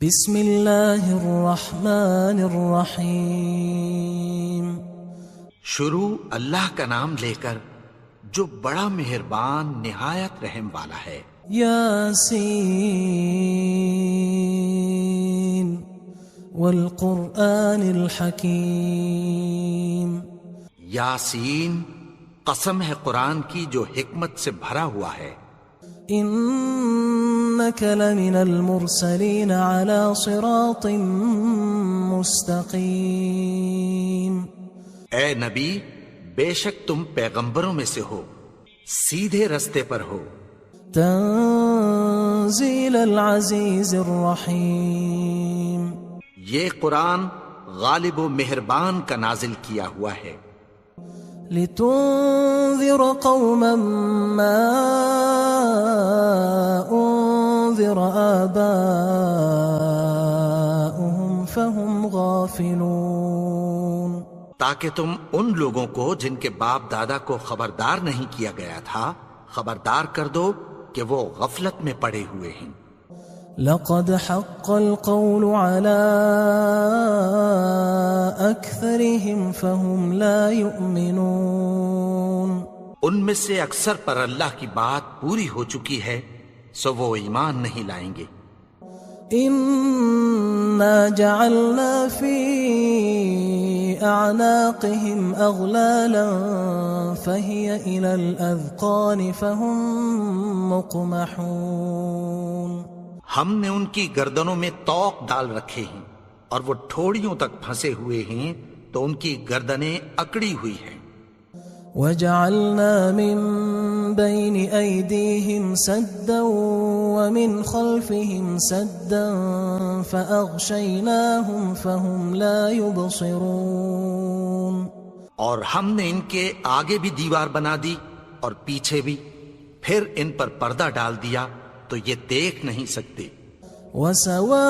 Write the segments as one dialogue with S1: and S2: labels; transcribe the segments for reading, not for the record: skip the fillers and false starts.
S1: بسم اللہ الرحمن الرحیم۔
S2: شروع اللہ کا نام لے کر جو بڑا مہربان نہایت رحم والا ہے۔
S1: یاسین والقرآن الحکیم۔
S2: یاسین، قسم ہے قرآن کی جو حکمت سے بھرا ہوا ہے۔
S1: انک لمن المرسلین علی صراط مستقیم۔
S2: اے نبی، بے شک تم پیغمبروں میں سے ہو، سیدھے رستے پر ہو۔
S1: تنزیل العزیز الرحیم۔
S2: یہ قرآن غالب و مہربان کا نازل کیا ہوا ہے۔
S1: لتنذر قوما ما انذر آباؤهم فهم غافلون۔
S2: تاکہ تم ان لوگوں کو جن کے باپ دادا کو خبردار نہیں کیا گیا تھا خبردار کر دو کہ وہ غفلت میں پڑے ہوئے ہیں۔
S1: لقد حق القول على أكثرهم فهم لا يؤمنون۔
S2: ان میں سے اکثر پر اللہ کی بات پوری ہو چکی ہے سو وہ ایمان نہیں لائیں گے۔
S1: إنا جعلنا في أعناقهم أغلالا فهي إلى الأذقان فهم مقمحون۔
S2: ہم نے ان کی گردنوں میں طوق ڈال رکھے ہیں اور وہ ٹھوڑیوں تک پھنسے ہوئے ہیں تو ان کی گردنیں اکڑی ہوئی ہیں۔
S1: وجعلنا من بين أيديهم سدا ومن خلفهم سدا فأغشيناهم فهم لا يبصرون۔
S2: اور ہم نے ان کے آگے بھی دیوار بنا دی اور پیچھے بھی، پھر ان پر پردہ ڈال دیا تو یہ دیکھ نہیں سکتے۔
S1: وسواء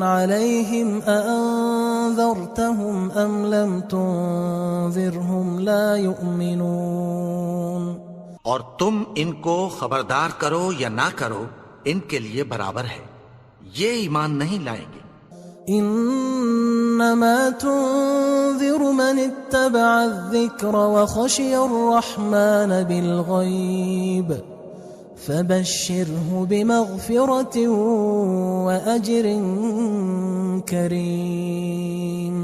S1: عليهم أأنذرتهم أم لم تنذرهم لا يؤمنون۔
S2: اور تم ان کو خبردار کرو یا نہ کرو ان کے لیے برابر ہے، یہ ایمان نہیں لائیں گے۔
S1: انما تنذر من اتبع الذکر وخشی الرحمن بالغیب فبشره بمغفرة وأجر کریم۔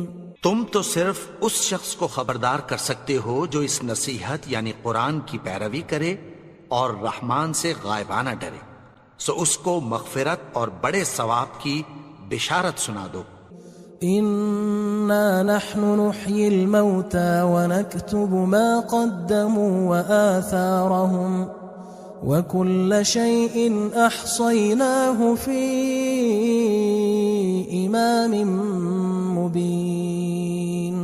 S2: تم تو صرف اس شخص کو خبردار کر سکتے ہو جو اس نصیحت یعنی قرآن کی پیروی کرے اور رحمان سے غائبانہ ڈرے، سو اس کو مغفرت اور بڑے ثواب کی بشارت سنا دو۔
S1: انا نحن نحيي الموتى ونكتب ما قدموا وآثارهم وكل شيء احصيناه في امام مبين۔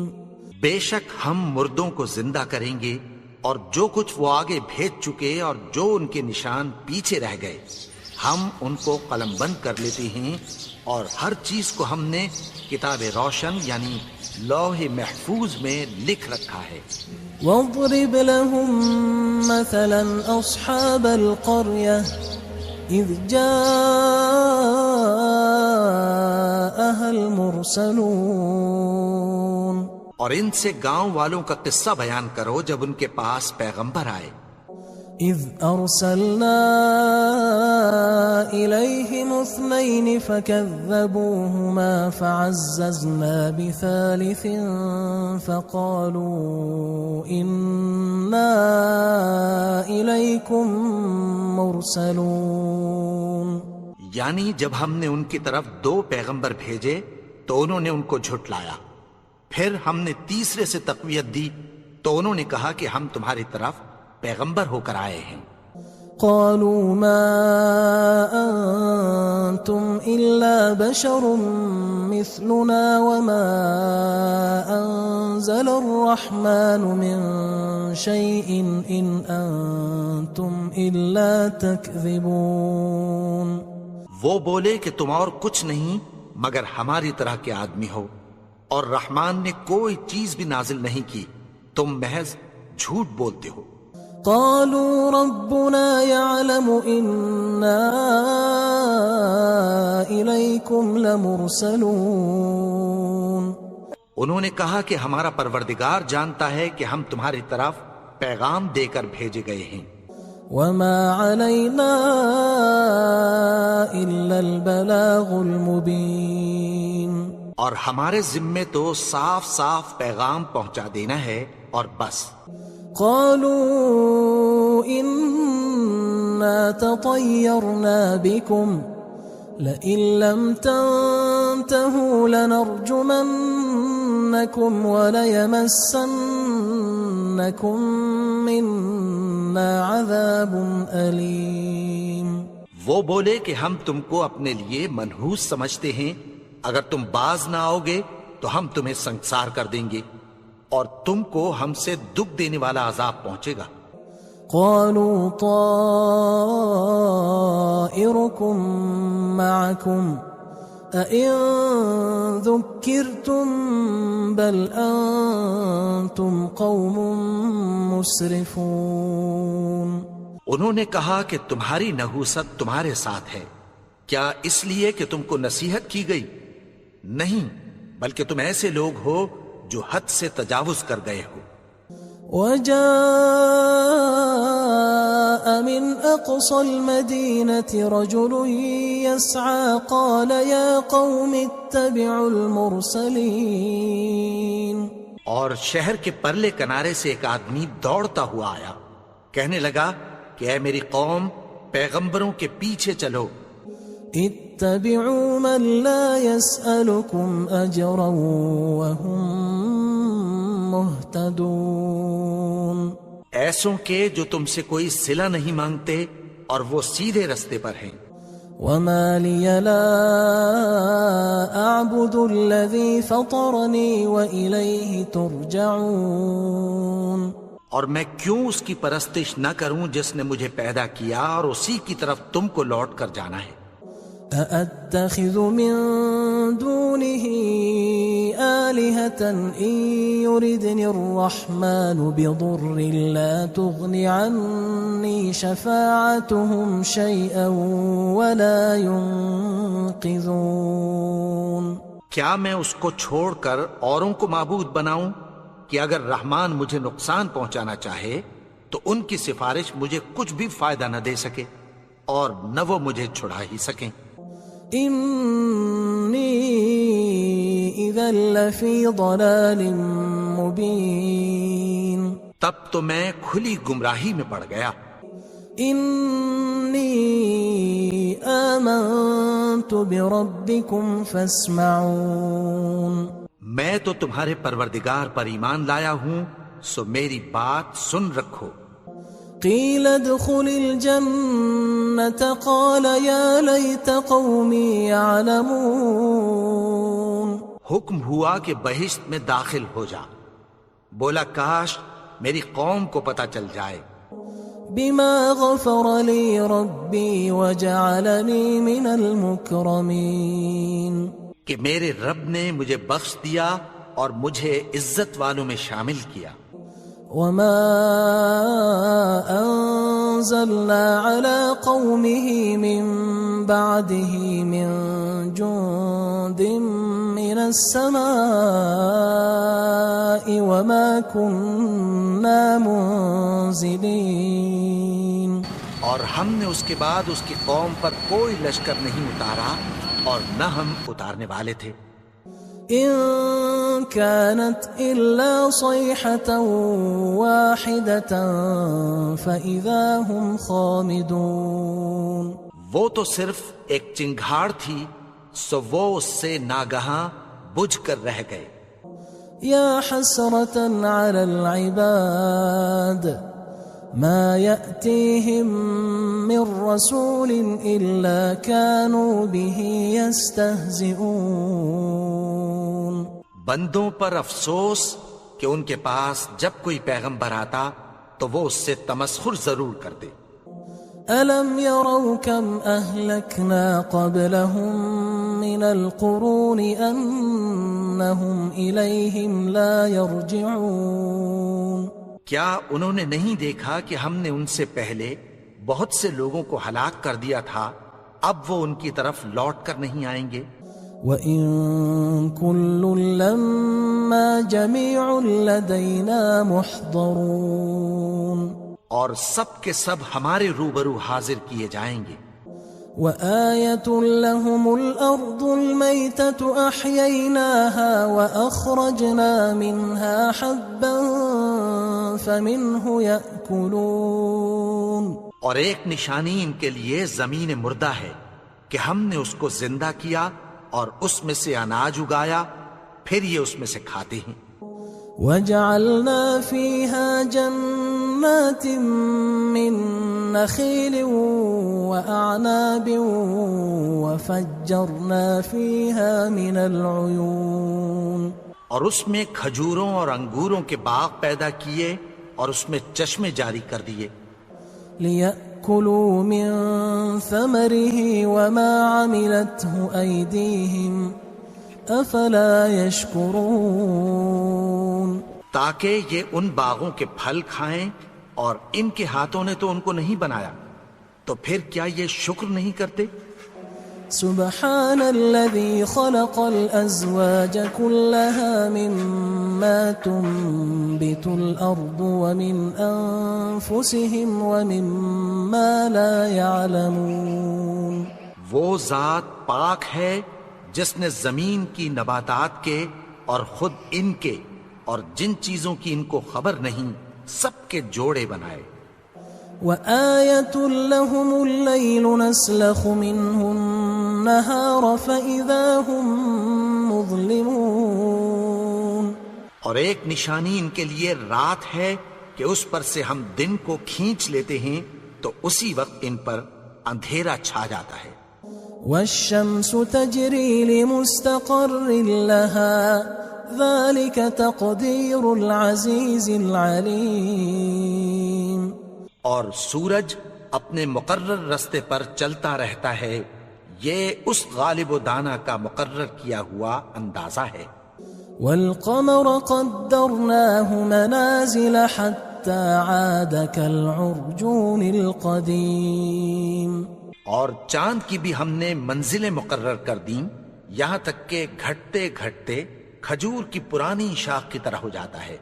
S2: بے شک ہم مردوں کو زندہ کریں گے اور جو کچھ وہ آگے بھیج چکے اور جو ان کے نشان پیچھے رہ گئے ہم ان کو قلم بند کر لیتے ہیں، اور ہر چیز کو ہم نے کتاب روشن یعنی لوح محفوظ میں لکھ رکھا ہے۔
S1: واضرب لهم مثلا أصحاب القرية إذ جاءها المرسلون۔
S2: اور ان سے گاؤں والوں کا قصہ بیان کرو جب ان کے پاس پیغمبر آئے۔
S1: إذ أرسلنا إليهم 2 فكذبوهما فعززنا بثالث فقالوا إنا إليكم مرسلون۔
S2: یعنی جب ہم نے ان کی طرف 2 پیغمبر بھیجے تو انہوں نے ان کو جھٹلایا، پھر ہم نے تیسرے سے تقویت دی تو انہوں نے کہا کہ ہم تمہاری طرف پیغمبر ہو کر آئے ہیں۔
S1: قالوا ما أنتم إلا بشر مثلنا وما أنزل الرحمن من شيء إن أنتم إلا تكذبون۔
S2: وہ بولے کہ تم اور کچھ نہیں مگر ہماری طرح کے آدمی ہو، اور رحمان نے کوئی چیز بھی نازل نہیں کی، تم محض جھوٹ بولتے ہو۔
S1: قالوا ربنا يعلم إنا ربكم لمرسلون
S2: انہوں نے کہا کہ ہمارا پروردگار جانتا ہے کہ ہم تمہاری طرف پیغام دے کر بھیجے گئے ہیں،
S1: وما علينا إلا البلاغ المبين،
S2: اور ہمارے ذمے تو صاف صاف پیغام پہنچا دینا ہے اور بس۔
S1: قالوا إنا تطيرنا بكم لئن لم تنتهوا لنرجمنكم وليمسنكم منا عذاب أليم۔
S2: وہ بولے کہ ہم تم کو اپنے لیے منحوس سمجھتے ہیں، اگر تم باز نہ آؤ گے تو ہم تمہیں سنسار کر دیں گے اور تم کو ہم سے دکھ دینے والا عذاب پہنچے گا۔
S1: قالوا طائركم معكم أئن ذكرتم بل أنتم قوم مسرفون۔
S2: انہوں نے کہا کہ تمہاری نحوست تمہارے ساتھ ہے، کیا اس لیے کہ تم کو نصیحت کی گئی؟ نہیں، بلکہ تم ایسے لوگ ہو جو حد سے تجاوز کر گئے ہو۔
S1: وجاء من أقصى المدينة رجل يسعى قال يا قوم اتبعوا المرسلين۔
S2: اور شہر کے پرلے کنارے سے ایک آدمی دوڑتا ہوا آیا، کہنے لگا کہ اے میری قوم، پیغمبروں کے پیچھے چلو۔
S1: اتبعوا من لا يسألكم أجرا وهم مهتدون،
S2: ایسوں کے جو تم سے کوئی صلہ نہیں مانگتے اور وہ سیدھے رستے پر ہیں۔
S1: وما لي لا أعبد الذي فطرني وإليه ترجعون،
S2: اور میں کیوں اس کی پرستش نہ کروں جس نے مجھے پیدا کیا اور اسی کی طرف تم کو لوٹ کر جانا ہے۔
S1: أأتخذ من دونه آلهة إن يردني الرحمن بضر لا تغن عني شفاعتهم شيئا ولا ينقذون۔
S2: کیا میں اس کو چھوڑ کر اوروں کو معبود بناؤں کہ اگر رحمان مجھے نقصان پہنچانا چاہے تو ان کی سفارش مجھے کچھ بھی فائدہ نہ دے سکے اور نہ وہ مجھے چھڑا ہی سکیں۔
S1: إني إذا لفي ضلال مبين،
S2: تب تو میں کھلی گمراہی میں پڑ گیا۔
S1: إني آمنت بربكم فاسمعون،
S2: میں تو تمہارے پروردگار پر ایمان لایا ہوں، سو میری بات سن رکھو۔
S1: قيل ادخل الجنة قال يا ليت قومي يعلمون،
S2: حکم ہوا کہ بہشت میں داخل ہو جا، بولا کاش میری قوم کو پتہ چل جائے۔
S1: بما غفر لي ربي وجعلني من المكرمين،
S2: کہ میرے رب نے مجھے بخش دیا اور مجھے عزت والوں میں شامل کیا۔
S1: وما أنزلنا على قومه من بعده من جند من السماء وما كنا منزلين،
S2: اور ہم نے اس کے بعد اس کی قوم پر کوئی لشکر نہیں اتارا اور نہ ہم اتارنے والے تھے۔
S1: إن كانت إلا صيحة واحدة فإذا هم خامدون،
S2: وہ تو صرف ایک چنگھاڑ تھی، سو وہ اس سے ناگہاں بجھ کر رہ گئے۔
S1: يا حسرة على العباد ما يأتيهم من رسول إلا كانوا به يستهزئون،
S2: بندوں پر افسوس کہ ان کے پاس جب کوئی پیغمبر آتا تو وہ اس سے تمسخر ضرور کرتے۔
S1: ألم يروا كم أهلكنا قبلهم من القرون أنهم إليهم لا يرجعون،
S2: کیا انہوں نے نہیں دیکھا کہ ہم نے ان سے پہلے بہت سے لوگوں کو ہلاک کر دیا تھا اب وہ ان کی طرف لوٹ کر نہیں آئیں گے۔
S1: وَإِن كُلٌّ لَمَّا جَمِيعٌ لَدَيْنَا مُحْضَرُونَ،
S2: اور سب کے سب ہمارے روبرو حاضر کیے جائیں گے۔
S1: وَآيَةٌ لَهُمُ الْأَرْضُ الْمَيْتَةُ أَحْيَيْنَاهَا وَأَخْرَجْنَا مِنْهَا حَبًّا فَمِنْهُ يَأْكُلُونَ،
S2: اور ایک نشانی ان کے لیے زمین مردہ ہے کہ ہم نے اس کو زندہ کیا اور اس میں سے اناج اگایا، پھر یہ اس میں سے کھاتے ہیں۔
S1: وَجَعَلْنَا فِيهَا جَنَّاتٍ مِّن نَخِيلٍ وَأَعْنَابٍ وَفَجَّرْنَا فِيهَا مِنَ الْعُيُونِ،
S2: اور اس میں کھجوروں اور انگوروں کے باغ پیدا کیے اور اس میں چشمے جاری کر دیے،
S1: لِيَأْكُلُوا مِن ثَمَرِهِ وَمَا عَمِلَتْهُ أَيْدِيهِمْ أَفَلَا يَشْكُرُونَ،
S2: تاکہ یہ ان باغوں کے پھل کھائیں، اور ان کے ہاتھوں نے تو ان کو نہیں بنایا، تو پھر کیا یہ شکر نہیں کرتے؟
S1: سبحان الذي خلق الأزواج كلها مما تنبت الأرض ومن أنفسهم ومما لا يعلمون،
S2: وہ ذات پاک ہے جس نے زمین کی نباتات کے اور خود ان کے اور جن چیزوں کی ان کو خبر نہیں سب کے جوڑے بنائے۔
S1: وآية لهم الليل نسلخ منه النهار فإذا هم مظلمون،
S2: اور ایک نشانی ان کے لیے رات ہے کہ اس پر سے ہم دن کو کھینچ لیتے ہیں تو اسی وقت ان پر اندھیرا چھا جاتا ہے۔
S1: والشمس تجري لمستقر لها ذلك تقدير العزيز العليم،
S2: اور سورج اپنے مقرر رستے پر چلتا رہتا ہے، یہ اس غالب و دانا کا مقرر کیا ہوا اندازہ ہے۔
S1: والقمر قدرناه منازل حتى عاد كالعرجون القديم،
S2: اور چاند کی بھی ہم نے منزلیں مقرر کر دیں، یہاں تک کہ گھٹتے گھٹتے کھجور کی پرانی شاخ کی طرح ہو جاتا ہے۔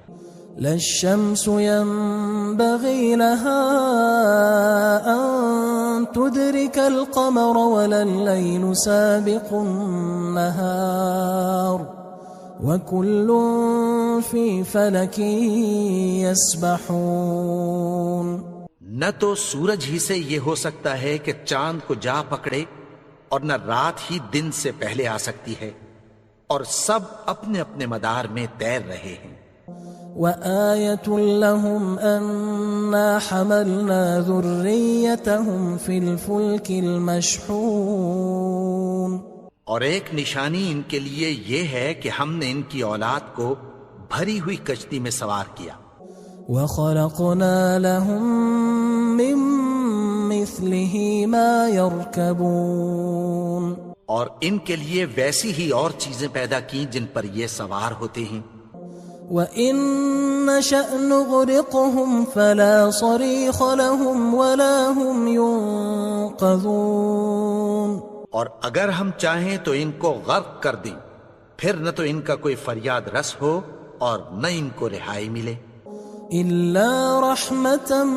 S1: لا الشمس ينبغي لها أن تدرك القمر ولا الليل سابق النهار وكل في فلك يسبحون،
S2: نہ تو سورج ہی سے یہ ہو سکتا ہے کہ چاند کو جا پکڑے، اور نہ رات ہی دن سے پہلے آ سکتی ہے، اور سب اپنے اپنے مدار میں تیر رہے ہیں۔
S1: وآية لهم أنا حملنا ذريتهم في الفلك المشحون،
S2: اور ایک نشانی ان کے لیے یہ ہے کہ ہم نے ان کی اولاد کو بھری ہوئی کشتی میں سوار کیا۔
S1: وخلقنا لهم من مثله ما يركبون،
S2: اور ان کے لیے ویسی ہی اور چیزیں پیدا کی جن پر یہ سوار ہوتے ہیں۔
S1: وَإِن نَّشَأْ نُغْرِقْهُمْ فَلَا صَرِيخَ لَهُمْ وَلَا هُمْ يُنقَذُونَ،
S2: اور اگر ہم چاہیں تو ان کو غرق کر دیں، پھر نہ تو ان کا کوئی فریاد رس ہو اور نہ ان کو رہائی ملے۔
S1: إِلَّا رَحْمَةً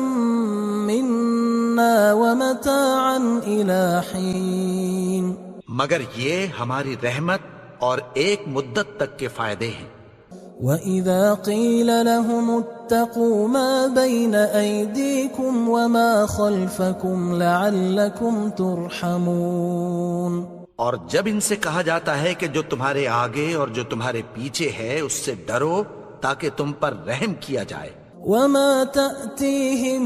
S1: مِّنَّا وَمَتَاعًا إِلَى حِينٍ،
S2: مگر یہ ہماری رحمت اور ایک مدت تک کے فائدے ہیں۔
S1: وَإِذَا قِيلَ لَهُمُ اتَّقُوا مَا بَيْنَ أَيْدِيكُمْ وَمَا خَلْفَكُمْ لَعَلَّكُمْ تُرْحَمُونَ،
S2: اور جب ان سے کہا جاتا ہے کہ جو تمہارے آگے اور جو تمہارے پیچھے ہے اس سے ڈرو تاکہ تم پر رحم کیا جائے۔
S1: وَمَا تَأْتِيهِم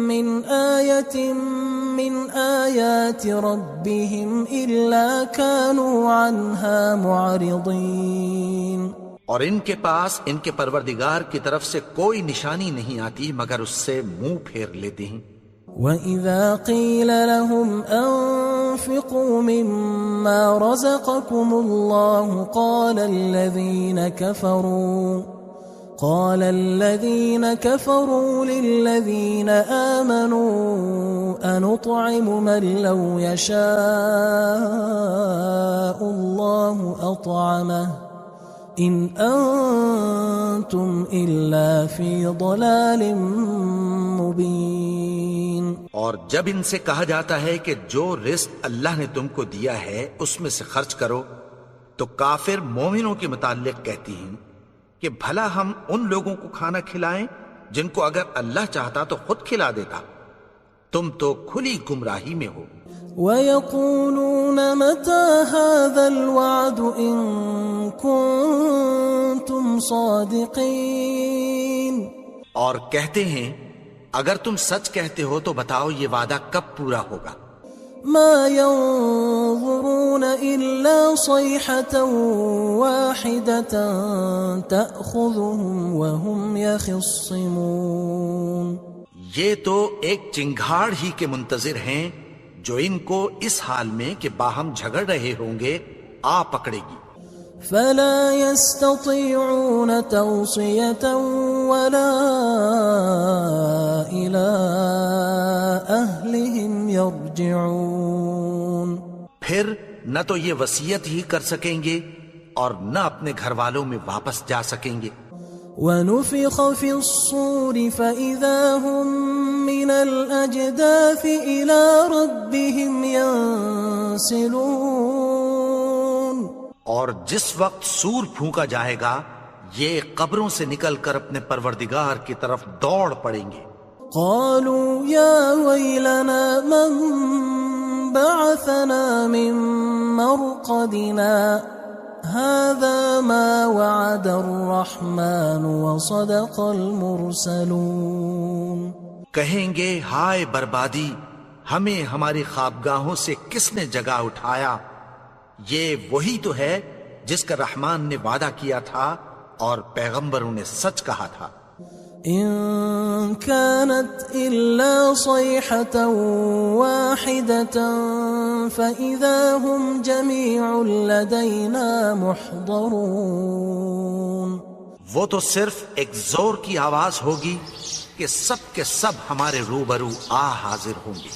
S1: مِّنْ آيَةٍ مِّنْ آيَاتِ رَبِّهِمْ إِلَّا كَانُوا عَنْهَا مُعْرِضِينَ،
S2: اور ان کے پاس ان کے پروردگار کی طرف سے کوئی نشانی نہیں آتی مگر اس سے منہ پھیر لیتے ہیں۔
S1: وَإِذَا قِيلَ لَهُمْ أَنفِقُوا مِمَّا رَزَقَكُمُ اللَّهُ قال الذين كفروا للذين آمنوا أنطعم من لو يشاء الله أطعمه إن أنتم إلا في ضلال مبين.
S2: اور جب ان سے کہا جاتا ہے کہ جو رزق اللہ نے تم کو دیا ہے اس میں سے خرچ کرو، تو کافر مومنوں کے متعلق کہتی ہیں کہ بھلا ہم ان لوگوں کو کھانا کھلائیں جن کو اگر اللہ چاہتا تو خود کھلا دیتا. تم تو کھلی گمراہی میں ہو.
S1: وَيَقُولُونَ مَتَى هَذَا الْوَعْدُ إِن كُنتُمْ صَادِقِينَ.
S2: اور کہتے ہیں اگر تم سچ کہتے ہو تو بتاؤ یہ وعدہ کب پورا ہوگا.
S1: ما ينظرون إلا صيحة واحدة تأخذهم وهم يخصمون.
S2: یہ تو ایک چنگھاڑ ہی کے منتظر ہیں جو ان کو اس حال میں کہ باہم جھگڑ رہے ہوں گے آ پکڑے گی.
S1: فلا يستطيعون توصية ولا إلى أهلهم يرجعون.
S2: پھر نہ تو یہ وصیت ہی کر سکیں گے اور نہ اپنے گھر والوں میں واپس جا سکیں گے.
S1: ونفخ في الصور فإذا هم من الأجداث إلى ربهم ينسلون.
S2: اور جس وقت سور پھونکا جائے گا یہ قبروں سے نکل کر اپنے پروردگار کی طرف دوڑ پڑیں گے.
S1: قالوا يا ويلنا من بعثنا من مرقدنا هذا ما وعد الرحمن وصدق المرسلون.
S2: کہیں گے ہائے بربادی، ہمیں ہماری خوابگاہوں سے کس نے جگا اٹھایا؟ یہ وہی تو ہے جس کا رحمان نے وعدہ کیا تھا اور پیغمبروں نے سچ کہا تھا.
S1: إن كانت إلا صيحة واحدة فإذا هم جميع لدينا محضرون.
S2: وہ تو صرف ایک زور کی آواز ہوگی کہ سب کے سب ہمارے روبرو حاضر ہوں گے.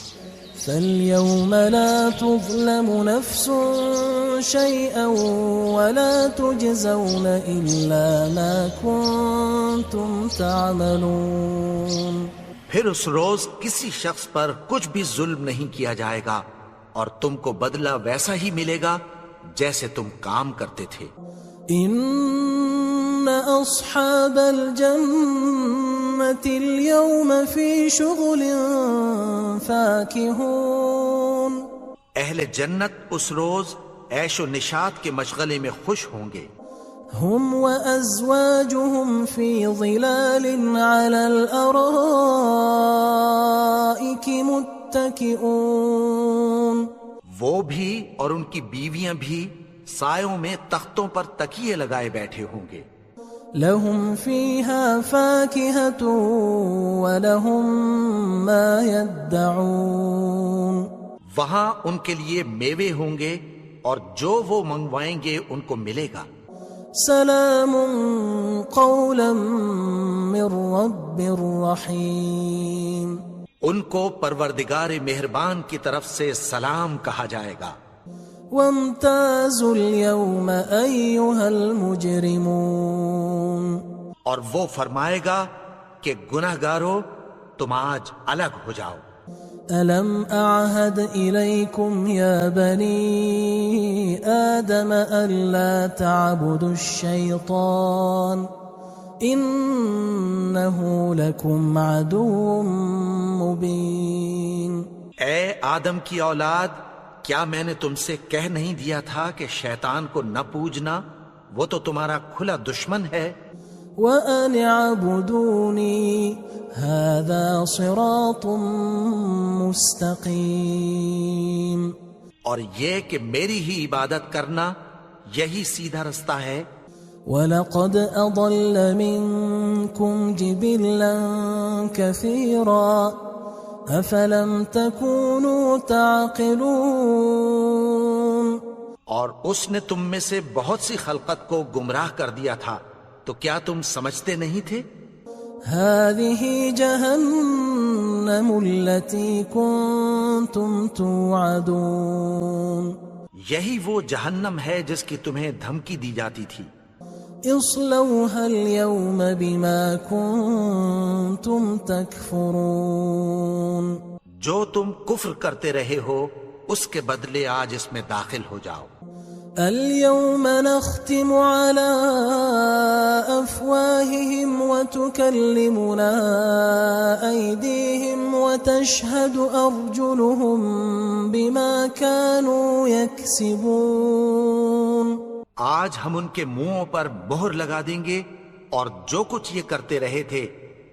S1: فاليوم لا تظلم نفس شيئا ولا تجزون إلا ما كنتم تعملون.
S2: پھر اس روز کسی شخص پر کچھ بھی ظلم نہیں کیا جائے گا اور تم کو بدلہ ویسا ہی ملے گا جیسے تم کام کرتے تھے.
S1: إن أصحاب الجنة اليوم في شغل فاكهون.
S2: اہل جنت اس روز عیش و نشاط کے مشغلے میں خوش ہوں گے.
S1: هم وأزواجهم في ظلال على الأرائك متكئون.
S2: وہ بھی اور ان کی بیویاں بھی سایوں میں تختوں پر تکیے لگائے بیٹھے ہوں گے.
S1: لهم فيها فاكهة ولهم ما يدعون.
S2: وہاں ان کے لیے میوے ہوں گے اور جو وہ منگوائیں گے ان کو ملے گا.
S1: سلام قولا من رب رحیم.
S2: ان کو پروردگار مہربان کی طرف سے سلام کہا جائے گا.
S1: وامتازوا اليوم أيها المجرمون.
S2: اور وہ فرمائے گا کہ گناہگارو تم آج الگ ہو جاؤ.
S1: ألم أعهد إليكم يا بني آدم ألا تعبدوا الشيطان إنه لكم عدو مبين.
S2: اے آدم کی اولاد، کیا میں نے تم سے کہہ نہیں دیا تھا کہ شیطان کو نہ پوجنا، وہ تو تمہارا کھلا دشمن ہے.
S1: وَأَنِ اعْبُدُونِي هَذَا صِرَاطٌ مُسْتَقِيمٌ.
S2: اور یہ کہ میری ہی عبادت کرنا یہی سیدھا رستہ ہے.
S1: وَلَقَدْ أَضَلَّ مِنْكُمْ جِبِلًّا كَثِيرًا أَفَلَمْ تَكُونُوا تَعْقِلُونَ.
S2: اور اس نے تم میں سے بہت سی خلقت کو گمراہ کر دیا تھا، تو کیا تم سمجھتے نہیں تھے؟
S1: هذه جهنم التي كنتم توعدون
S2: یہی وہ جہنم ہے جس کی تمہیں دھمکی دی جاتی تھی.
S1: اصلوها اليوم بما كنتم تكفرون
S2: جو تم کفر کرتے رہے ہو اس کے بدلے آج اس میں داخل ہو جاؤ.
S1: اليوم نختم على أفواههم وتكلمنا أيديهم وتشهد أرجلهم بما كانوا يكسبون.
S2: آج ہم ان کے منہوں پر مہر لگا دیں گے اور جو کچھ یہ کرتے رہے تھے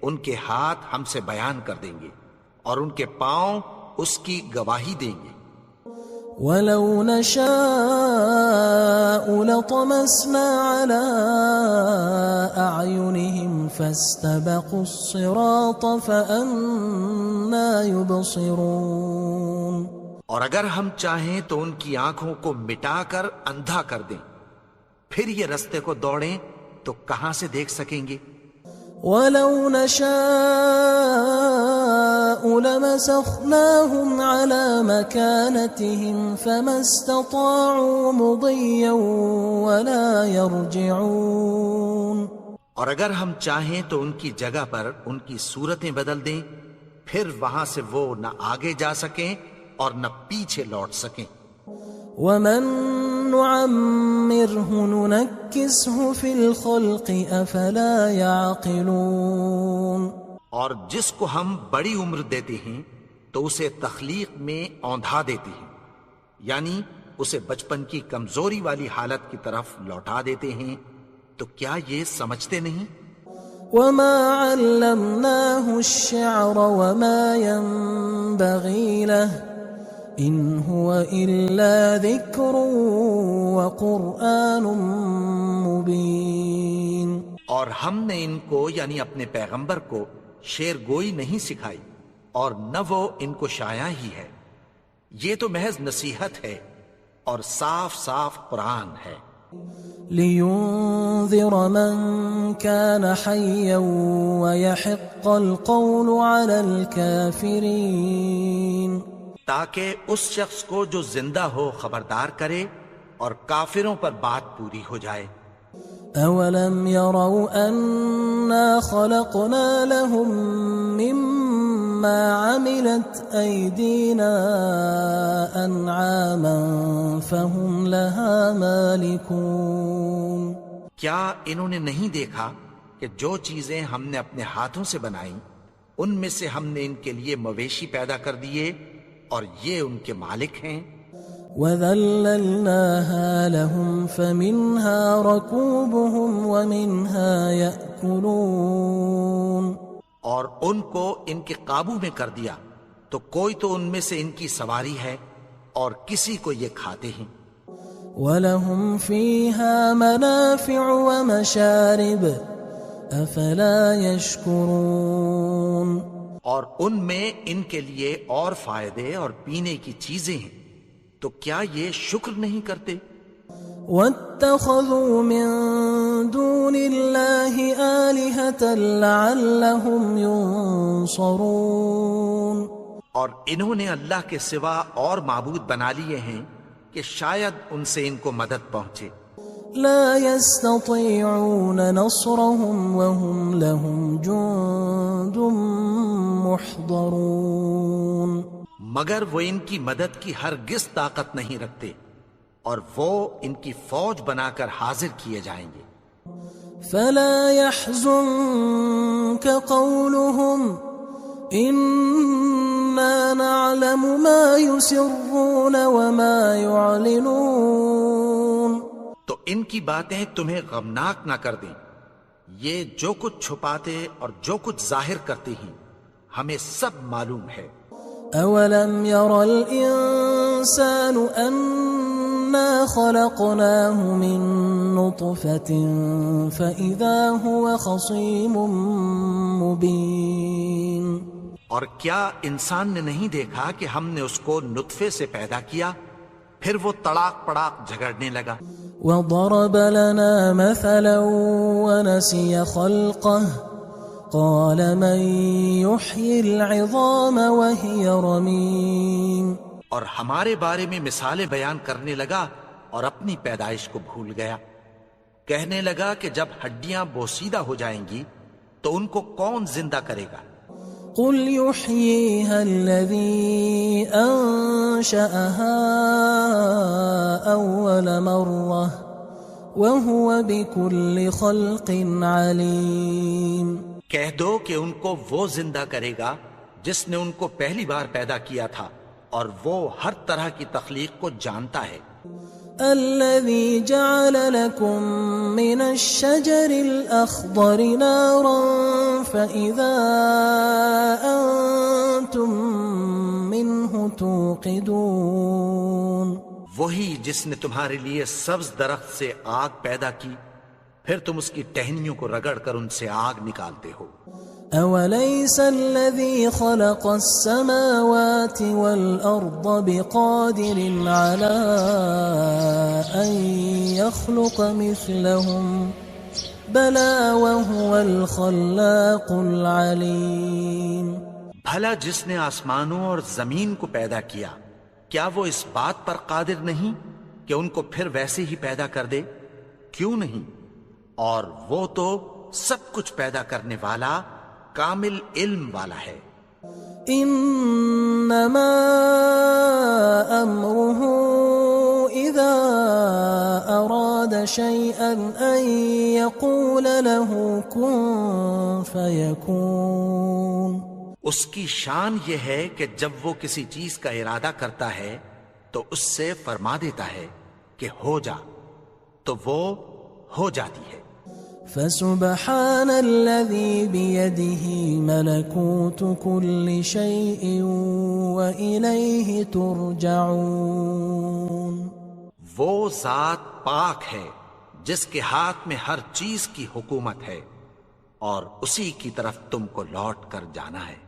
S2: ان کے ہاتھ ہم سے بیان کر دیں گے اور ان کے پاؤں اس کی گواہی دیں گے.
S1: وَلَوْ نَشَاءُ لَطَمَسْنَا عَلَىٰ أَعْيُنِهِمْ فَاسْتَبَقُوا الصِّرَاطَ فَأَنَّىٰ يُبْصِرُونَ.
S2: اور اگر ہم چاہیں تو ان کی آنکھوں کو مٹا کر اندھا کر دیں، پھر یہ رستے کو دوڑیں تو کہاں سے دیکھ سکیں گے.
S1: وَلَوْ نَشَاءُ لَمَسَخْنَاهُمْ عَلَىٰ مَكَانَتِهِمْ فَمَا اسْتَطَاعُوا مُضِيًّا وَلَا يَرْجِعُونَ.
S2: اور اگر ہم چاہیں تو ان کی جگہ پر ان کی صورتیں بدل دیں، پھر وہاں سے وہ نہ آگے جا سکیں اور نہ پیچھے لوٹ سکیں.
S1: وَمَن نُعَمِّرْهُ نُنَكِّسْهُ فِي الْخَلْقِ أَفَلَا يَعْقِلُونَ.
S2: اور جس کو ہم بڑی عمر دیتے ہیں تو اسے تخلیق میں اوندھا دیتے ہیں، یعنی اسے بچپن کی کمزوری والی حالت کی طرف لوٹا دیتے ہیں. تو کیا یہ سمجھتے نہیں؟
S1: وَمَا عَلَّمْنَاهُ الشِّعْرَ وَمَا يَنبَغِي لَهُ إِنْ هُوَ إِلَّا ذِكْرٌ وَقُرْآنٌ مُبِينٌ.
S2: اور ہم نے ان کو یعنی اپنے پیغمبر کو شعر گوئی نہیں سکھائی اور نہ وہ ان کو شایع ہی ہے. یہ تو محض نصیحت ہے اور صاف صاف قرآن ہے.
S1: لِيُنذِرَ مَن كَانَ حَيًّا وَيَحِقَّ الْقَوْلُ عَلَى الْكَافِرِينَ.
S2: تاکہ اس شخص کو جو زندہ ہو خبردار کرے اور کافروں پر بات پوری ہو جائے.
S1: أَوَلَمْ يَرَوْا أَنَّا خَلَقْنَا لَهُم مِّمَّا عَمِلَتْ أَيْدِينَا أَنْعَامًا فَهُمْ لَهَا مَالِكُونَ.
S2: کیا انہوں نے نہیں دیکھا کہ جو چیزیں ہم نے اپنے ہاتھوں سے بنائیں ان میں سے ہم نے ان کے لیے مویشی پیدا کر دیے اور یہ ان کے مالک ہیں.
S1: وَذَلَّلْنَاهَا لَهُمْ فَمِنْهَا رَكُوبُهُمْ وَمِنْهَا يَأْكُلُونَ. اور
S2: ان کو ان کے قابو میں کر دیا تو کوئی تو ان میں سے ان کی سواری ہے اور کسی کو یہ کھاتے ہیں.
S1: وَلَهُمْ فِيهَا مَنَافِعُ وَمَشَارِبُ أَفَلَا يَشْكُرُونَ.
S2: اور ان میں ان کے لیے اور فائدے اور پینے کی چیزیں ہیں، تو کیا یہ شکر نہیں کرتے؟
S1: وَاتَّخَذُوا مِن دُونِ اللَّهِ آلِهَةً لَعَلَّهُمْ يُنصَرُونَ.
S2: اور انہوں نے اللہ کے سوا اور معبود بنا لیے ہیں کہ شاید ان سے ان کو مدد پہنچے.
S1: لا يستطيعون نصرهم وهم لهم جند محضرون.
S2: مگر وہ ان کی مدد کی ہرگز طاقت نہیں رکھتے اور وہ ان کی فوج بنا کر حاضر کیے جائیں گے.
S1: فلا يحزنك قولهم إنا نعلم ما يسرون وما يعلنون.
S2: تو ان کی باتیں تمہیں غمناک نہ کر دیں. یہ جو کچھ چھپاتے اور جو کچھ ظاہر کرتے ہیں ہمیں سب معلوم ہے.
S1: أَوَلَمْ يَرَ الْإِنسَانُ أَنَّا خَلَقْنَاهُ مِن نُّطْفَةٍ فَإِذَا هُوَ خَصِيمٌ مُّبِينٌ.
S2: اور کیا انسان نے نہیں دیکھا کہ ہم نے اس کو نطفے سے پیدا کیا، پھر وہ تڑاک پڑاک جھگڑنے لگا.
S1: وضرب لنا مثلا ونسي خلقه قال من يحيي العظام وهي رميم.
S2: اور ہمارے بارے میں مثالیں بیان کرنے لگا اور اپنی پیدائش کو بھول گیا. کہنے لگا کہ جب ہڈیاں بوسیدہ ہو جائیں گی تو ان کو کون زندہ کرے گا؟
S1: قل يحييها الذي أنشأها أول مرة وهو بكل خلق عليم.
S2: کہہ دو کہ ان کو وہ زندہ کرے گا جس نے ان کو پہلی بار پیدا کیا تھا اور وہ ہر طرح کی تخلیق کو جانتا ہے.
S1: الذي جعل لكم من الشجر الأخضر نارا فإذا أنتم منه توقدون.
S2: وہی جس نے تمہارے لیے سبز درخت سے آگ پیدا کی پھر تم اس کی ٹہنیوں کو رگڑ کر ان سے آگ نکالتے ہو.
S1: أوليس الذي خلق السماوات والأرض بقادر على أن يخلق مثلهم بلى وهو الخلاق العليم.
S2: بھلا جس نے آسمانوں اور زمین کو پیدا کیا کیا وہ اس بات پر قادر نہیں کہ ان کو پھر ویسے ہی پیدا کر دے؟ کیوں نہیں؟ اور وہ تو سب کچھ پیدا کرنے والا کامل علم والا ہے.
S1: انما امره اذا اراد شيئا ان يقول له كن فيكون.
S2: اس کی شان یہ ہے کہ جب وہ کسی چیز کا ارادہ کرتا ہے تو اس سے فرما دیتا ہے کہ ہو جا تو وہ ہو جاتی ہے.
S1: فسبحان الذي بيده ملكوت كل شيء وإليه ترجعون.
S2: وہ ذات پاک ہے جس کے ہاتھ میں ہر چیز کی حکومت ہے اور اسی کی طرف تم کو لوٹ کر جانا ہے.